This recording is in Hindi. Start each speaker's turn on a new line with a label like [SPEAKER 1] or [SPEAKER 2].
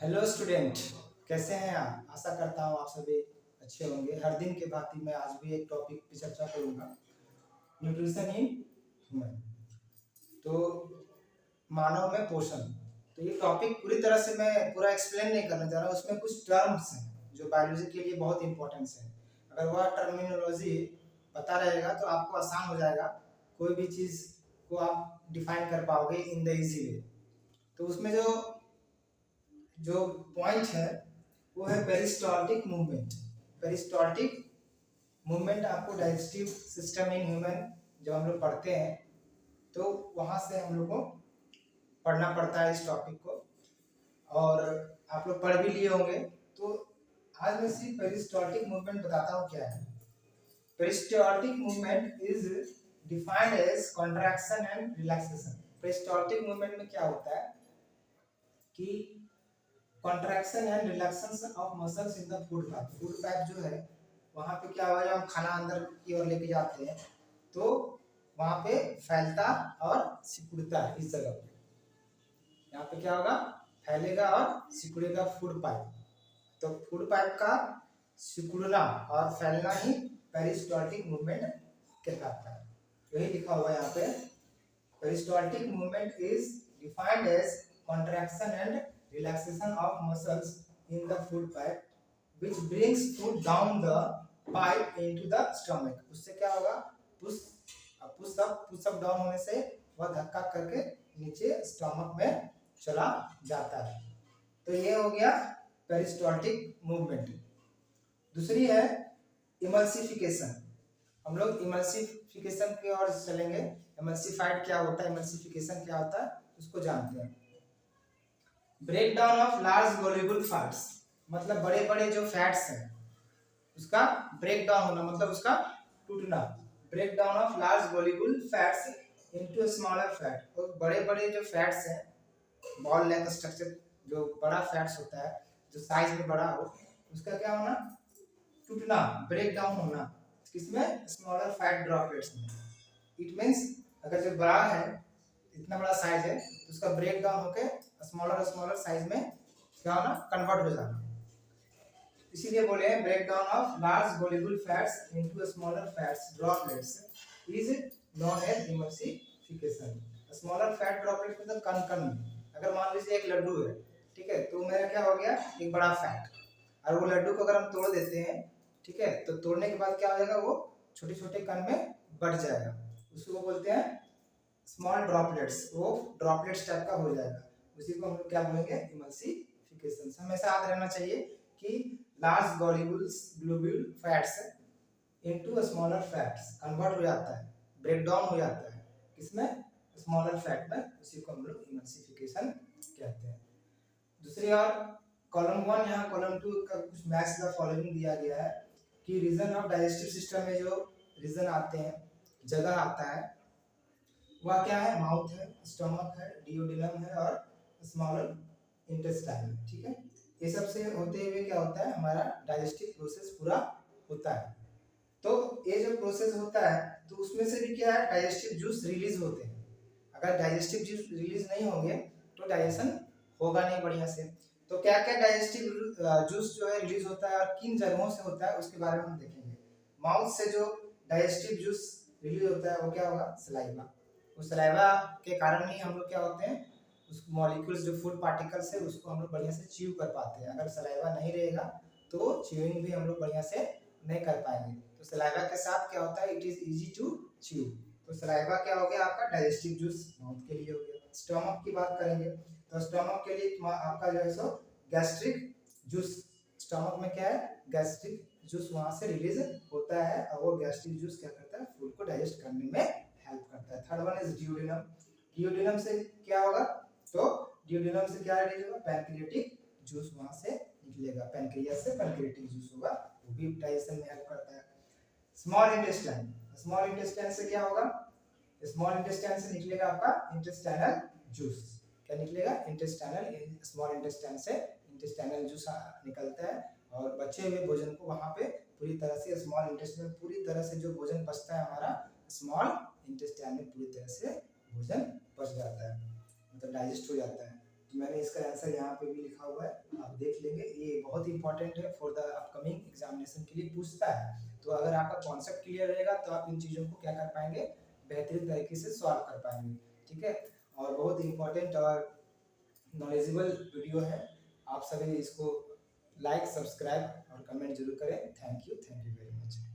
[SPEAKER 1] हेलो स्टूडेंट, कैसे हैं आप? आशा करता हूँ आप सभी अच्छे होंगे। हर दिन के भांति मैं आज भी एक टॉपिक पे चर्चा करूंगा, न्यूट्रिशन इन ह्यूमन। तो मानव में पोषण। तो ये टॉपिक पूरी तरह से मैं पूरा एक्सप्लेन नहीं करना चाह रहा हूँ। उसमें कुछ टर्म्स हैं जो बायोलॉजी के लिए बहुत इंपॉर्टेंस है। अगर वह टर्मिनोलॉजी पता रहेगा तो आपको आसान हो जाएगा, कोई भी चीज़ को आप डिफाइन कर पाओगे इन द इजी वे। तो उसमें जो पॉइंट है वो है पेरिस्टाल्टिक मूवमेंट। पेरिस्टाल्टिक मूवमेंट आपको डाइजेस्टिव सिस्टम इन ह्यूमन जब हम लोग पढ़ते हैं तो वहाँ से हम लोग को पढ़ना पड़ता है इस टॉपिक को, और आप लोग पढ़ भी लिए होंगे। तो आज मैं सिर्फ पेरिस्टाल्टिक मूवमेंट बताता हूँ क्या है। Peristaltic movement is defined as contraction and relaxation. Peristaltic movement में क्या होता है कि contraction and relaxation of muscles in the food pipe. Food pipe जो है वहाँ पे क्या होगा, जब हम खाना अंदर की ओर लेके जाते हैं तो वहाँ पे फैलता और सिकुड़ता है। इस जगह पे यहाँ पे क्या होगा, फैलेगा और सिकुड़ेगा फूड पाइप। तो फूड पाइप का सिकुड़ना और फैलना ही पेरिस्टाल्टिक मूवमेंट कहलाता है। यही लिखा हुआ है यहाँ पे, peristaltic movement is defined as contraction and relaxation of muscles in the food pipe which brings food down the pipe into the stomach। उससे क्या होगा, पुश अप डाउन होने से वह धक्का करके नीचे स्टमक में चला जाता है। तो ये हो गया पेरिस्टाल्टिक मूवमेंट। दूसरी है इमल्सिफिकेशन। हम लोग इमल्सिफिकेशन की ओर चलेंगे। इमल्सिफाइड क्या होता है, इमल्सिफिकेशन क्या होता है उसको जानते हैं। Break down of large soluble fats, मतलब बड़े बड़े जो फैट्स हैं उसका ब्रेक डाउन होना, मतलब उसका टूटना। Break down of large soluble fats into smaller fat. और बड़े बड़े जो फैट्स हैं, बॉल लेंथ स्ट्रक्चर, जो बड़ा फैट्स होता है जो साइज में बड़ा हो, उसका क्या होना, टूटना, ब्रेक डाउन होना। किसमें, स्मॉलर फैट ड्रॉपलेट्स में। इट मींस अगर जो बड़ा है, इतना बड़ा साइज है, तो उसका ब्रेक डाउन होके स्मॉलर साइज में क्या होना, कन्वर्ट हो जाना। इसीलिए बोले हैं break down of large soluble fats into smaller fats droplets is known as emulsification. Smaller fat droplets मतलब कण कण में, अगर मान लीजिए एक लड्डू है, ठीक है, तो मेरा क्या हो गया, एक बड़ा फैट, और वो लड्डू को अगर हम तोड़ देते हैं, ठीक है, तो तोड़ने के बाद क्या हो जाएगा, वो छोटे छोटे कण में बढ़ जाएगा। उसको बोलते हैं स्मॉल ड्रॉपलेट्स, वो ड्रॉपलेट्स टाइप का हो जाएगा। उसी को हम लोग क्या बोलेंगे, इमल्सिफिकेशन। हमेशा याद रहना चाहिए कि large globule fats into smaller fats convert हो जाता है, ब्रेक डाउन हो जाता है किसमें, स्मॉलर फैट में। उसी को हम लोग इमल्सिफिकेशन कहते हैं। दूसरी और कॉलम 1 यहाँ कॉलम 2 का कुछ मैथ्स का फॉलोइंग दिया गया है कि रीजन ऑफ डाइजेस्टिव सिस्टम में जो रीजन आते हैं, जगह आता है, वह क्या है, माउथ है, स्टमक है, डियोडेनम है और स्मॉलर इंटेस्टाइन है। ठीक है, ये सब से होते हुए क्या होता है, हमारा डाइजेस्टिव प्रोसेस पूरा होता है। तो ये जो प्रोसेस होता है, तो उसमें से भी क्या है, डाइजेस्टिव जूस रिलीज होते हैं। अगर डाइजेस्टिव जूस रिलीज नहीं होंगे तो डाइजेशन होगा नहीं बढ़िया से। तो क्या क्या डाइजेस्टिव जूस जो है रिलीज होता है और किन जगहों से होता है उसके बारे में हम देखेंगे। माउथ से जो डाइजेस्टिव जूस रिलीज होता है वो क्या होगा, सलाइवा। उस सलाइवा के कारण ही हम लोग क्या होते हैं, उस मॉलिक्यूल्स जो फूड पार्टिकल्स है उसको हम लोग बढ़िया से च्यू कर पाते हैं। अगर सलाइवा नहीं रहेगा तो च्यूइंग भी हम लोग बढ़िया से नहीं कर पाएंगे। तो सलाइवा के साथ क्या होता है, it is easy to chew. तो सलाइवा क्या हो गया, आपका डाइजेस्टिव जूस माउथ के लिए हो गया। स्टमक की बात करेंगे तो स्टमक के लिए आपका जो है सो गैस्ट्रिक जूस, स्टमक में क्या है, गैस्ट्रिक जूस वहां से रिलीज होता है, और वो गैस्ट्रिक जूस क्या करता है, फूड को डाइजेस्ट करने में हेल्प करता है। Third one is duodenum. Duodenum से क्या होगा, तो डियोडेनम से क्या रिलीज होगा, पैनक्रियाटिक जूस वहां से निकलेगा, पैनक्रियास से पैनक्रियाटिक जूस होगा, वो भी डाइजेशन में हेल्प करता है। स्मॉल इंटेस्टाइन, स्मॉल इंटेस्टाइन से क्या होगा, स्मॉल इंटेस्टाइन से निकलेगा आपका इंटेस्टाइनल जूस। क्या निकलेगा, इंटेस्टाइनल, स्मॉल इंटेस्टाइन से इंटेस्टाइनल जूस निकलता है, और बचे हुए भोजन को वहां पे पूरी तरह से स्मॉल इंटेस्टाइन, पूरी तरह से जो भोजन पचता है हमारा स्मॉल इंटेस्टाइन में पूरी तरह से भोजन पच जाता है, मतलब डाइजेस्ट हो जाता है। तो मैंने इसका आंसर यहाँ पे भी लिखा हुआ है, देख लेंगे। ये बहुत इंपॉर्टेंट है फॉर द अपकमिंग एग्जामिनेशन के लिए पूछता है। तो अगर आपका कॉन्सेप्ट क्लियर रहेगा तो आप इन चीज़ों को क्या कर पाएंगे, बेहतरीन तरीके से सॉल्व कर पाएंगे। ठीक है, और बहुत इंपॉर्टेंट और नॉलेजेबल वीडियो है। आप सभी इसको लाइक, सब्सक्राइब और कमेंट जरूर करें। Thank you very much.